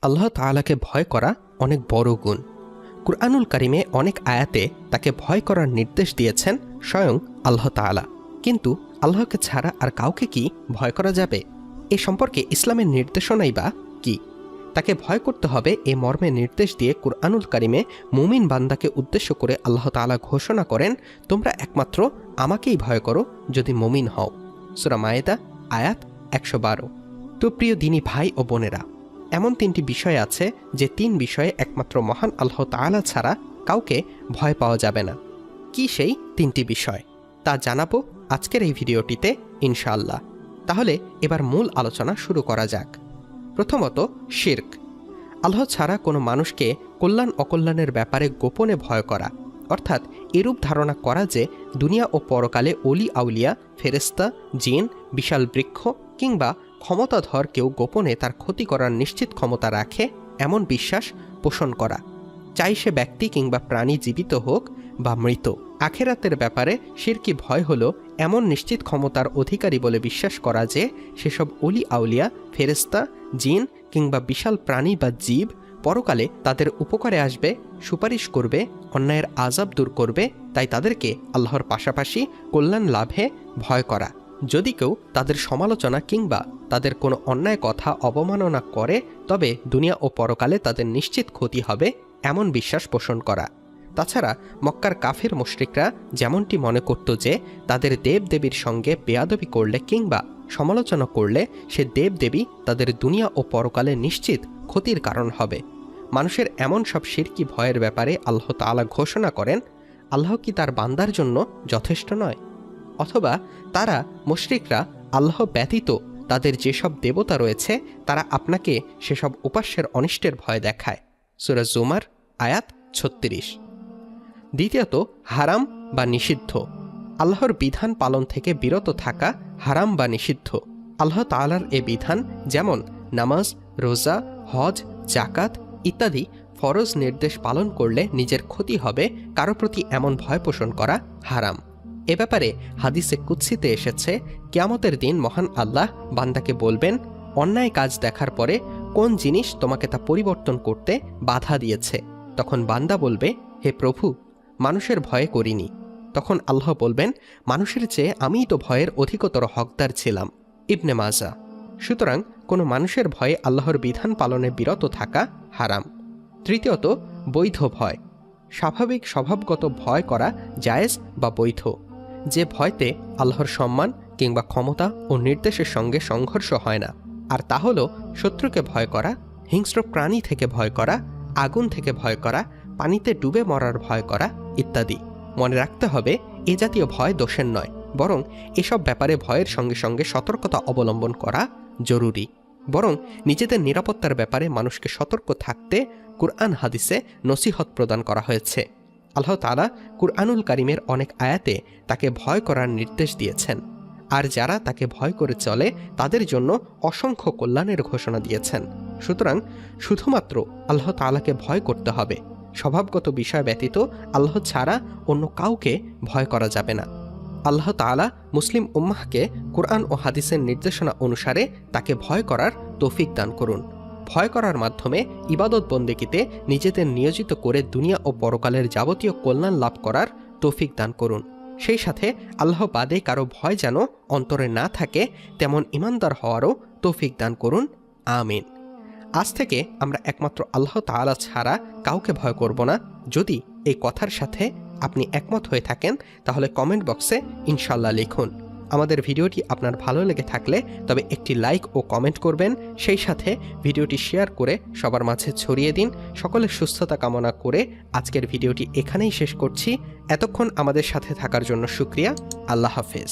আল্লাহ তাআলাকে ভয় করা অনেক বড় গুণ। কুরআনুল কারিমে অনেক আয়াতে তাকে ভয় করার নির্দেশ দিয়েছেন স্বয়ং আল্লাহ তাআলা। কিন্তু আল্লাহকে ছাড়া আর কাউকে কি ভয় করা যাবে? এ সম্পর্কে ইসলামের নির্দেশনাই বা কি? তাকে ভয় করতে হবে এ মর্মে নির্দেশ দিয়ে কুরআনুল কারিমে মুমিন বান্দাকে উদ্দেশ্য করে আল্লাহ তাআলা ঘোষণা করেন, তোমরা একমাত্র আমাকেই ভয় করো যদি মুমিন হও। সূরা মায়েদা আয়াত ১১২। তো প্রিয় দিনী ভাই ও বোনেরা, এমন তিনটি বিষয় আছে যে তিন বিষয়ে একমাত্র মহান আল্লাহ তাআলা ছাড়া কাউকে ভয় পাওয়া যাবে না। কি সেই তিনটি বিষয় তা জানাবো আজকের এই ভিডিওটিতে ইনশাআল্লাহ। তাহলে এবার মূল আলোচনা শুরু করা যাক। প্রথমত, শিরক। আল্লাহ ছাড়া কোনো মানুষকে কল্যাণ অকল্যাণের ব্যাপারে গোপনে ভয় করা, অর্থাৎ এরূপ ধারণা করা যে দুনিয়া ও পরকালে অলি আউলিয়া, ফেরেশতা, জিন, বিশাল বৃক্ষ কিংবা ক্ষমতাধর কেউ গোপনে তার ক্ষতি করার নিশ্চিত ক্ষমতা রাখে, এমন বিশ্বাস পোষণ করা। চাই সে ব্যক্তি কিংবা প্রাণী জীবিত হোক বা মৃত। আখেরাতের ব্যাপারে শিরকি ভয় হলো এমন নিশ্চিত ক্ষমতার অধিকারী বলে বিশ্বাস করা যে সেসব অলি আউলিয়া, ফেরেশতা, জিন কিংবা বিশাল প্রাণী বা জীব পরকালে তাদের উপকারে আসবে, সুপারিশ করবে, অন্যায়ের আযাব দূর করবে, তাই তাদেরকে আল্লাহর পাশাপাশি কল্যাণ লাভে ভয় করা। যদি কেউ তাদের সমালোচনা কিংবা তাদের কোনো অন্যায় কথা অবমাননা করে, তবে দুনিয়া ও পরকালে তাদের নিশ্চিত ক্ষতি হবে, এমন বিশ্বাস পোষণ করা। তাছাড়া মক্কার কাফির মুশরিকরা যেমনটি মনে করত যে তাদের দেবদেবীর সঙ্গে বেয়াদবি করলে কিংবা সমালোচনা করলে সে দেবদেবী তাদের দুনিয়া ও পরকালে নিশ্চিত ক্ষতির কারণ হবে। মানুষের এমন সব শিরকি ভয়ের ব্যাপারে আল্লাহ তাআলা ঘোষণা করেন, আল্লাহ কি তার বান্দার জন্য যথেষ্ট নয়? অথবা তারা মুশরিকরা আল্লাহ ব্যতীত তাদের যেসব দেবতা রয়েছে তারা আপনাকে সেসব উপাস্যের অনিষ্টের ভয় দেখায়। সূরা জুমার আয়াত ৩৬। দ্বিতীয়ত, হারাম বা নিষিদ্ধ। আল্লাহর বিধান পালন থেকে বিরত থাকা হারাম বা নিষিদ্ধ। আল্লাহ তাআলার এ বিধান, যেমন নামাজ, রোজা, হজ, জাকাত ইত্যাদি ফরজ নির্দেশ পালন করলে নিজের ক্ষতি হবে, কারো প্রতি এমন ভয় পোষণ করা হারাম। এ ব্যাপারে হাদিসে কুদসিতে এসেছে, কিয়ামতের দিন মহান আল্লাহ বান্দাকে বলবেন, অন্যায় কাজ দেখার পরে কোন জিনিস তোমাকে তা পরিবর্তন করতে বাধা দিয়েছে? তখন বান্দা বলবে, হে প্রভু, মানুষের ভয়ে করিনি। তখন আল্লাহ বলবেন, মানুষের চেয়ে আমিই তো ভয়ের অধিকতর হকদার ছিলাম। ইবনে মাজা। সুতরাং কোনো মানুষের ভয়ে আল্লাহর বিধান পালনে বিরত থাকা হারাম। তৃতীয়ত, বৈধ ভয়। স্বাভাবিক স্বভাবগত ভয় করা জায়েজ বা বৈধ। যে ভয়তে আল্লাহর সম্মান কিংবা ক্ষমতা ও নির্দেশের সঙ্গে সংঘর্ষ হয় না, আর তা হল শত্রুকে ভয় করা, হিংস্র প্রাণী থেকে ভয় করা, আগুন থেকে ভয় করা, পানিতে ডুবে মরার ভয় করা ইত্যাদি। মনে রাখতে হবে, এ জাতীয় ভয় দোষের নয়, বরং এসব ব্যাপারে ভয়ের সঙ্গে সঙ্গে সতর্কতা অবলম্বন করা জরুরি। বরং নিজেদের নিরাপত্তার ব্যাপারে মানুষকে সতর্ক থাকতে কুরআন হাদিসে নসিহত প্রদান করা হয়েছে। আল্লাহ তাআলা কুরআনুল কারিমের অনেক আয়াতে তাকে ভয় করার নির্দেশ দিয়েছেন, আর যারা তাকে ভয় করে চলে তাদের জন্য অসংখ্য কল্যাণের ঘোষণা দিয়েছেন। সুতরাং শুধুমাত্র আল্লাহ তাআলাকে ভয় করতে হবে। স্বভাবগত বিষয় ব্যতীত আল্লাহ ছাড়া অন্য কাউকে ভয় করা যাবে না। আল্লাহ তাআলা মুসলিম উম্মাহকে কুরআন ও হাদিসের নির্দেশনা অনুসারে তাকে ভয় করার তৌফিক দান করুন। ভয় করার মাধ্যমে ইবাদত বন্দেগীতে নিজেদের নিয়োজিত করে দুনিয়া ও পরকালের যাবতীয় কল্যাণ লাভ করার তৌফিক দান করুন। সেই সাথে আল্লাহ বাদে কারো ভয় যেন অন্তরে না থাকে, তেমন ঈমানদার হওয়ারও তৌফিক দান করুন। আমিন। আজ থেকে আমরা একমাত্র আল্লাহ তাআলা ছাড়া কাউকে ভয় করব না। যদি এই কথার সাথে আপনি একমত হয়ে থাকেন তাহলে কমেন্ট বক্সে ইনশাআল্লাহ লিখুন। আমাদের ভিডিওটি আপনার ভালো লেগে থাকলে তবে একটি লাইক ও কমেন্ট করবেন। সেই সাথে ভিডিওটি শেয়ার করে সবার মাঝে ছড়িয়ে দিন। সকলের সুস্থতা কামনা করে আজকের ভিডিওটি এখানেই শেষ করছি। এতক্ষণ আমাদের সাথে থাকার জন্য শুকরিয়া। আল্লাহ হাফেজ।